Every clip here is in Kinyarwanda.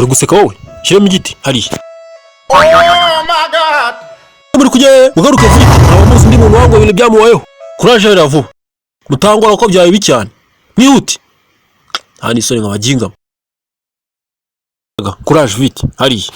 uri guseka wowe shyiramo igiti hariya. Oh my god, muri kujya mugaruke vuba aba muzi ndi muntu wangu ibintu byamubayeho kuraje rero vuba mutangwa ko byaye bicyane mwihute nta nisore nk'abajinga kuraje vite hariya.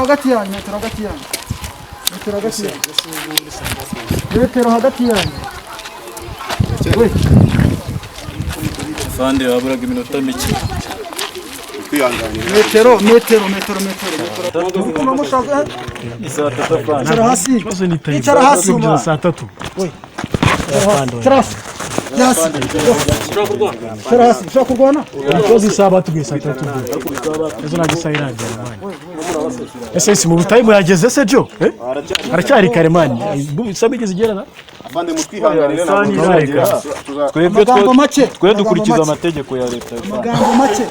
hagati yanyu metero hagati yanyu we fande waburaga iminota mike metero icara hasi saa tatu we ushaka kurwana umukozi isaba tugiye saa tatu ejo nagisayiranje mani ese mu butayi yageze se jo aracyari kare mani sabe igeze gerana afande mutwihanganira twe dukurikiza amategeko ya leta. magambo make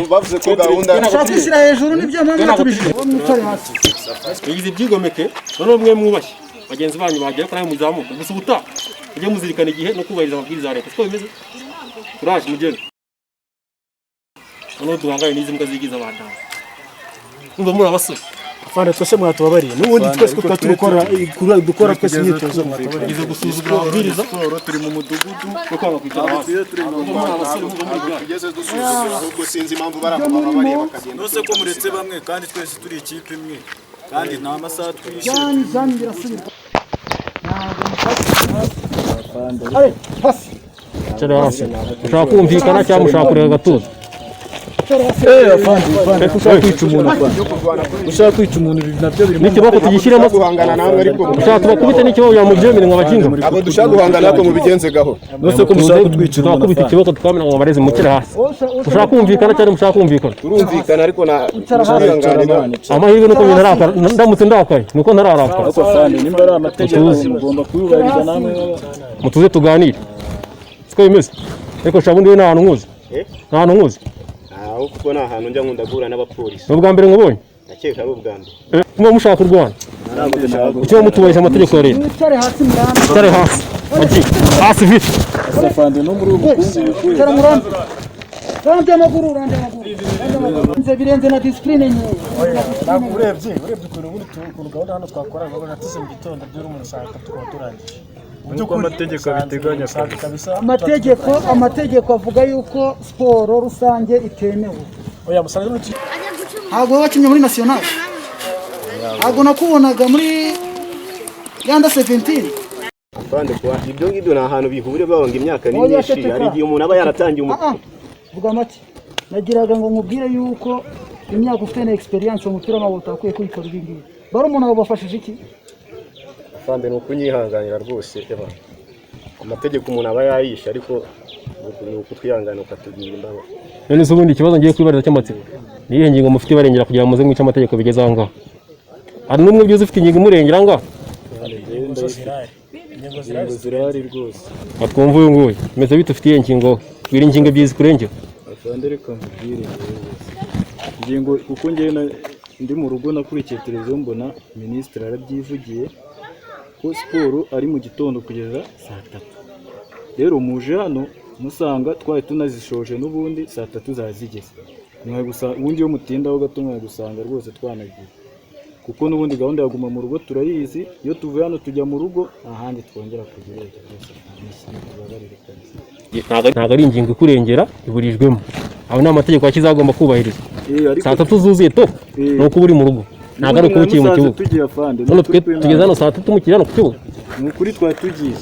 bavuze ko gahunda nashaka isira hejuru nibyo mama tubishije mwicare hasi yagize ibyigomeke none umwe mwubashye bagenzi banyu bagiye kuri muzamuka gusa ubuta ujye muzirikana igihe no kubahiriza amabwiriza ya leta siko bimeze kuraje mugende none duhangaye n'izi mbwa zigiza abantu umva muri abasore afande twese mwatubabariye n'ubundi twese ko dukora twese imyitozo izo gusuzugura amabwiriza turi mu mudugudu no kwanga kwicara hasi tugeze dusuzugura ahubwo sinzi impamvu barakoma bariye bakagenda nose ko muretse bamwe kandi twese turi ikipe imwe kandi nta masaha twishe jani birasubira ntabwo hasi cyara hasi ushaka kumvikana cyangwa ushaka kurega gatuza afande ushaka kwica umuntu ibi nabyo biri n'ikiboko tugishyiramo guhangana namwe ariko ushaka tubakubite n'ikibazo yamubyemere ngo abakinga abo dushaka guhangana ariko mubigenze gaho nose ko mushaka kutwica twakubita ikiboko tukamena ngo bareze mukire hasi ushaka kumvikana cyangwa mushaka kumvikana turumvikana ariko na guhanganira amahirwe nuko binarakara ndamutse ndakaye nuko ntararakara ariko afande nimba ari amategeko mugomba kuyubahiriza namwe mutuze tuganire siko bimeze ariko shabundi we nta hantu nkuzi aho kuko nta hantu njya nkunda guhura n'abapolisi n'ubwa mbere nkubonye ndakeka ari ubwa mbere kuba mushaka kurwana icyo mutubahiriza amategeko ya leta mwicare hasi murambe cyare hasi agiye hasi vite afande no muri ubu cyara murambe rande amaguru nze birenze na discipline nkeya urebye ukuntu gahunda hano twakora ngo tuze mu gitondo by'uri umuntu saa 3 tukaba turangije uko amategeko abiteganya amategeko avuga yuko siporo rusange itemewe. oya musanze n'uki ntabwo wakinnye muri national ntabwo nakubonaga muri Yanda 17 afande kwa ibyo ngibyo na ahantu bihure babanga imyaka ni myinshi hari igihe umuntu aba yaratangiye vuga make nagiraga ngo nkubwire yuko imyaka ufite na experience mu mupira w'amaguru utakwiye kuyikora ibi ngibi bari umuntu wabafashije iki afande no kunyihanganira rwose eba amategeko umuntu aba yayisha ariko ni ukutwihangana ukatubwira imbaho. none se ubundi ikibazo ngiye kwibariza cy'amatsiko niye ngingo mufite barengera kugira muze mwica amategeko bigeze aho ngaho hari n'umwe byuze ufite ingingo imurengera ngaho ingingo zirahari rwose atwumva uyu nguyu meze bite ufitiye ingingo bwira ingingo byizi kurengera afande reka mbwire ingingo kuko ngewe ndi mu rugo nakurikiye televiziyo mbona minisitiri arabyivugiye ko siporo ari mu gitondo kugeza saa 3 rero muje hano musanga twari tunazishoje n'ubundi saa 3 zazigeze mwe gusa ubundi yo mutindaho gato mwe gusanga rwose twanagiye kuko n'ubundi gahunda yaguma mu rugo turayizi iyo tuvuye hano tujya mu rugo ahandi twongera kugira ntabwo ari ingingo ikurengera iburijwemo aho n'amategeko yakizagomba kubahirizwa saa 3 zuzuye to nuko uri mu rugo ntabwo ari uko ukiye mu kibuga none tugeze hano saa 3 mukiri hano ku kibuga ni ukuri twari tugiye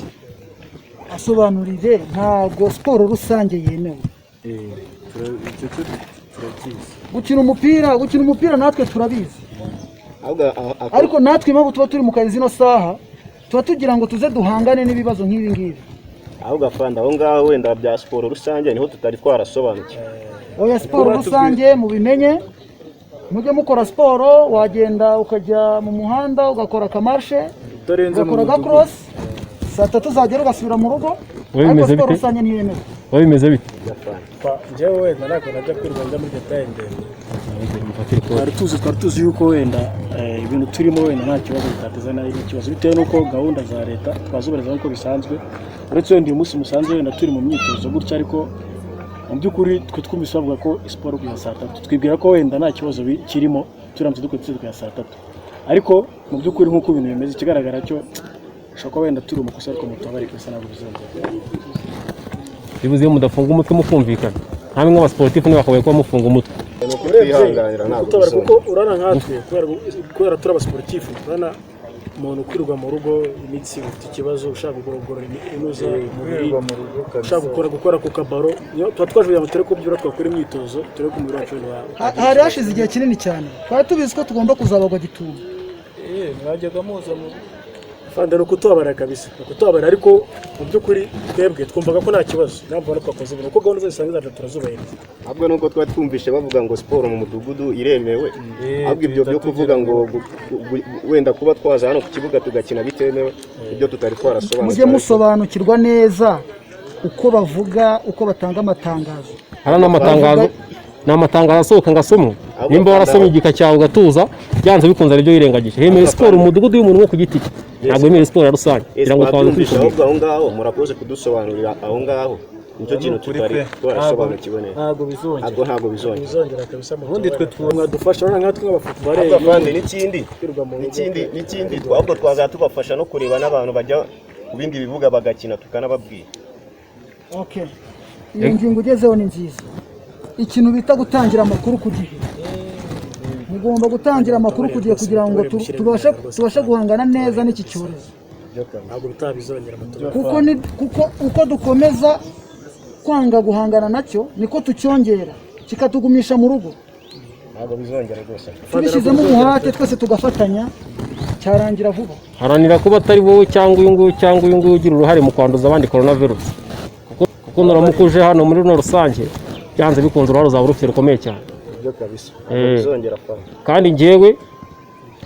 asobanurire ntabwo siporo rusange yemewe gukina umupira natwe turabizi ariko natwe impamvu tuba turi mu kazi zino saha tuba tugira ngo tuze duhangane n'ibibazo nk'ibi ngibi ahubwo afande aho ngaho wenda bya siporo rusange niho tutari twarasobanukiwe oya siporo rusange mubimenye mujye mukora siporo wagenda ukajya mu muhanda ugakora akamarshe ugakora agakorosi saa 3 zagera ugasubira mu rugo ariko siporo rusange ntiyemewe bimeze bite njyewe wenda ntabwo najya kwirirwa njya muri detaye ndende twari tuzi yuko wenda ibintu turimo wenda nta kibazo bitateza n'ikibazo bitewe n'uko gahunda za leta twazubahiriza nk'uko bisanzwe uretse wenda uyu munsi musanzwe wenda turi mu myitozo gutya ariko mu by'ukuri twe twumvise bavuga ko siporo kugeza saa tatu twibwira ko wenda nta kibazo kirimo turamutse dukora kugeza saa tatu ariko mu by'ukuri nk'uko ibintu bimeze ikigaragara cyo ushobora kuba wenda turi umukosa ariko mutubari kwesa ntabwo bizongera bivuze iyo mudafunga umutwe mukumvikana hamwe nk'abasportifu ntibakabaye kuba mufunga umutwe kuko urana nkatwe kubera turi abasportifu urana umuntu kwirirwa mu rugo imitsi ufite ikibazo ushaka kugorora inuza umubiri ushaka gukora ku kabaro tuba twaje kugira ngo kubyura twakora imyitozo turebe ko umubiri wacu hari hashize igihe kinini cyane twari tubizi ko tugomba kuzabagwa gitumo mwajyaga muza fanda no kutubabara kabisa kutubabara ariko mu by'ukuri twebwe twumvaga ko nta kibazo ntabwo no twakoze ibintu ko gahunda zose zacu turazubahiriza ahubwo nuko twari twumvishe bavuga ngo siporo mu mudugudu iremewe ahubwo ibyo byo kuvuga ngo wenda kuba twaza hano ku kibuga tugakina bitemewe ibyo tutari twarasobanukirwa mujye musobanukirwa neza uko bavuga uko batanga amatangazo ni amatangazo asohoka ngasomwe nimba warasomye igika cyawe ugatuza byanze bikunze aribyo wirengagije hemere siporo umudugudu y'umuntu umwe ku giti cye ntabwo hemere siporo ya rusange kugira ngo twaze kwishimira aho ngaho murakoze kudusobanurira aho ngaho nicyo kintu tutari twarasobanukiwe neza ntabwo bizongera kabisa ubundi twe mwadufasha urana nkatwe nk'abafutubareri abavande n'ikindi ahubwo twaza tubafasha no kureba n'abantu bajya ku bindi bibuga bagakina tukanababwira iyo ngingo ugezeho ni nziza ikintu bita gutangira amakuru ku gihe mugomba gutangira amakuru ku gihe kugira ngo tubashe guhangana neza n'iki cyorezo kuko uko dukomeza kwanga guhangana nacyo niko tucyongera kikatugumisha mu rugo ntabwo bizongera rwose tubishyizemo umuhate twese tugafatanya cyarangira vuba haranira kuba atari wowe cyangwa uyu nguyu ugira uruhare mu kwanduza abandi coronavirus kuko nuramukuje hano muri runo rusange byanze bikunze uruhare uzaba urufite rukomeye cyane kandi njyewe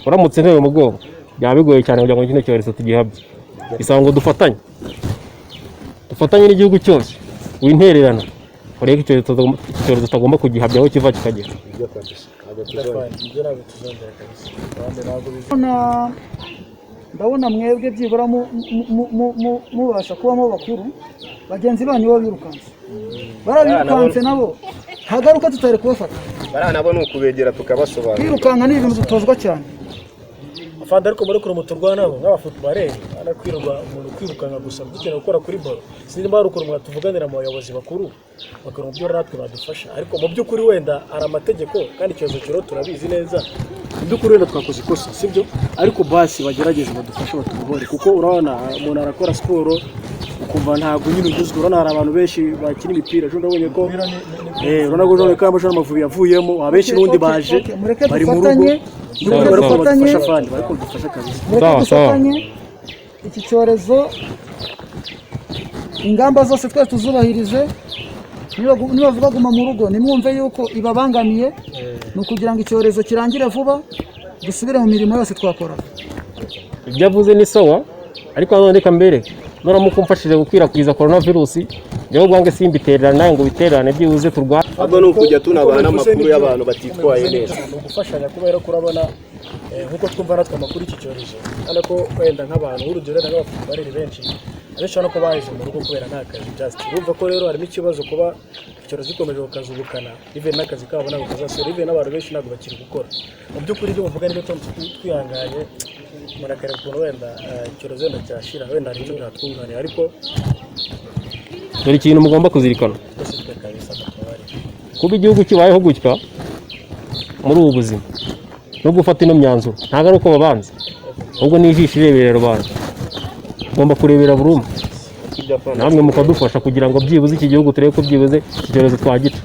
uramutse ntewe mu bwonko byaba bigoye cyane kugira ngo kino cyorezo tugihabye bisaba ngo dufatanye n'igihugu cyose wintererana urebe ko icyorezo tutagomba kugihabya aho kiva kikagera ndabona mwebwe byibura mubasha kubamo bakuru bagenzi banyu bo birukanse barabirukanse nabo hagaruka tutari kubafata nabo ni ukubegera tukabasobanurira kwirukanka ni ibintu dutozwa cyane afande ariko muri kuri muturwa nabo nk'abafutubareri anakwirwa umuntu kwirukanka gusa dukeneye gukora kuri ball sinimba hari ukuntu tuvuganira mu bayobozi bakuru bakora mu byo natwe badufasha ariko mu by'ukuri wenda ari amategeko kandi ikibazo cyo turabizi neza mu by'ukuri wenda twakoze ikosa sibyo ariko basi bagerageze badufashe batubore kuko urabona umuntu arakora siporo ukumva ntabwo nyine ugizwe urabona hari abantu benshi bakina imipira ejo ndabonye ko urabona ko none kamba shana Amavubi yavuyemo abenshi n'undi baje bari mu rugo iki cyorezo ingamba zose twese tuzubahirize nibavuga guma mu rugo nimwumve yuko ibabangamiye ni ukugira ngo icyorezo kirangire vuba dusubire mu mirimo yose twakora ibyo avuze ni sawa ariko nanone reka mbere nuramuka umfashije gukwirakwiza coronavirus rero ubwange simbitererana nawe ngo bitererane byibuze turwana ahubwo ni ukujya tunabana amakuru y'abantu batitwaye neza ni ugufashanya kubera ko urabona nk'uko twumva natwe amakuru y'iki cyorezo kandi ko wenda nk'abantu urugero n'abafutubareri benshi abenshi urabona ko baheze mu rugo kubera nta kazi just urumva ko rero harimo ikibazo kuba icyorezo gikomeje kukazubukana even n'akazi kabo ntabwo kazasubira even n'abantu benshi ntabwo bakiri gukora mu by'ukuri ibyo muvuga nibyo twihanganye murakareba ukuntu wenda icyorezo wenda cyashira wenda hari icyo byatwunganira ariko dore ikintu mugomba kuzirikana kuba igihugu kibayeho gutya muri ubu buzima no gufata ino myanzuro ntabwo ari uko babanza ahubwo ni ijisho ireberera rubanda ugomba kurebera buri umwe namwe mukadufasha kugira ngo byibuze iki gihugu turebe ko byibuze iki cyorezo twagica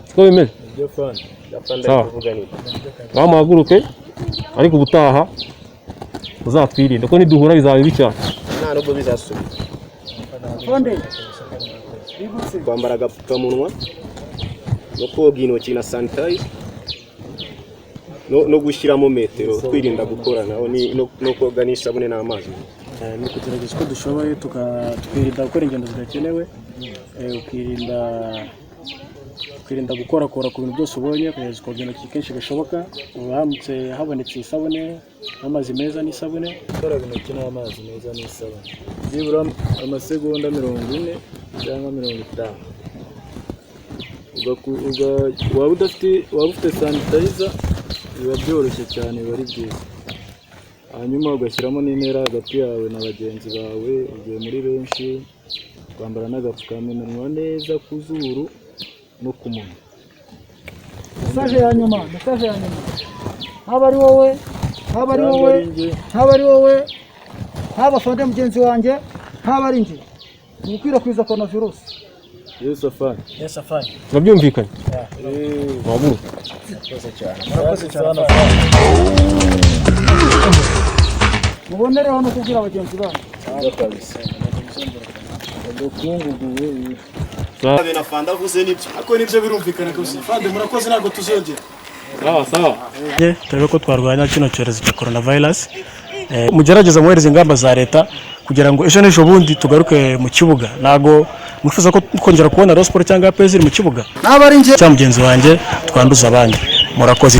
siko bimeze sawa muhaguruke ariko ubutaha uzatwirinde ko niduhura bizaba bibi cyane nta nubwo bizasubira kwambara agapfukamunwa no koga intoki na sanitayiza no gushyiramo metero twirinda gukoranaho no koga n'isabune n'amazi ni ukugerageza uko dushoboye tukirinda gukora ingendo zidakenewe ukirinda gukorakora ku bintu byose ubonye, kugeza ukoga intoki kenshi gashoboka, uramutse habonetse isabune n'amazi meza n'isabune, gukaraba intoki n'amazi meza n'isabune byibura amasegonda 40 cyangwa 50. waba ufite sanitizer biba byoroshye cyane, biba ari byiza. Hanyuma ugashyiramo n'intera hagati yawe na bagenzi bawe, ugiye muri benshi, kwambara n'agapfukamunwa neza ku zuru no ku munwa. Mesaje ya nyuma haba ari wowe, haba fande mugenzi wanjye, haba ari njye, ni gukwirakwiza coronavirus. Yes afande. Urabyumvikanye? Waburu. Murakoze cyane. Mubonere hano kubwira abagenzi banyu. na fanda vuze nibyo ako nibyo birumvikana gusa fande murakoze ntabwo tuzongera. Sawa. Turebe ko twarwanya kino cyorezo cya coronavirus. Mugerageza muhereza ingamba za leta kugira ngo ejo n'ejo bundi tugaruke mu kibuga. Nago mwifuza ko kongera kubona Rayon Sports cyangwa APR mu kibuga. Naba ari njye cyangwa mugenzi wanjye twanduza abandi. Murakoze.